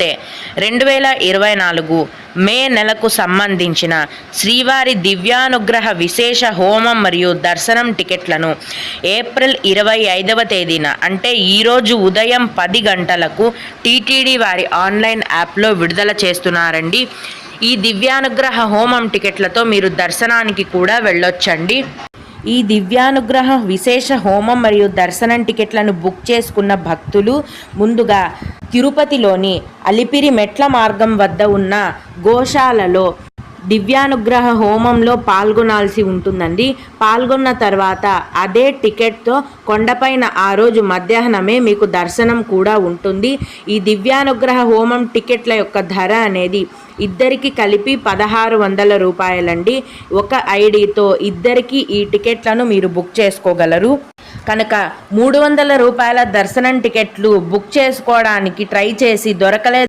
అయితే 2024 మే నెలకు సంబంధించిన శ్రీవారి దివ్యానుగ్రహ విశేష హోమం మరియు దర్శనం టికెట్లను ఏప్రిల్ 25వ తేదీన అంటే ఈరోజు ఉదయం 10 గంటలకు టీటీడీ వారి ఆన్లైన్ యాప్లో విడుదల చేస్తున్నారండి. ఈ దివ్యానుగ్రహ హోమం టికెట్లతో మీరు దర్శనానికి కూడా వెళ్ళొచ్చండి. ఈ దివ్యానుగ్రహ విశేష హోమం మరియు దర్శనం టికెట్లను బుక్ చేసుకున్న భక్తులు ముందుగా తిరుపతిలోని అలిపిరి మెట్ల మార్గం వద్ద ఉన్న గోశాలలో దివ్యానుగ్రహ హోమంలో పాల్గొనాల్సి ఉంటుందండి. పాల్గొన్న తర్వాత అదే టికెట్తో కొండపైన ఆ రోజు మధ్యాహ్నమే మీకు దర్శనం కూడా ఉంటుంది. ఈ దివ్యానుగ్రహ హోమం టికెట్ల యొక్క ధర అనేది ఇద్దరికి కలిపి 1600 రూపాయలండి. ఒక ఐడితో ఇద్దరికి ఈ టికెట్లను మీరు బుక్ చేసుకోగలరు. కనుక 300 రూపాయల దర్శనం టికెట్లు బుక్ చేసుకోవడానికి ట్రై చేసి దొరకలేదు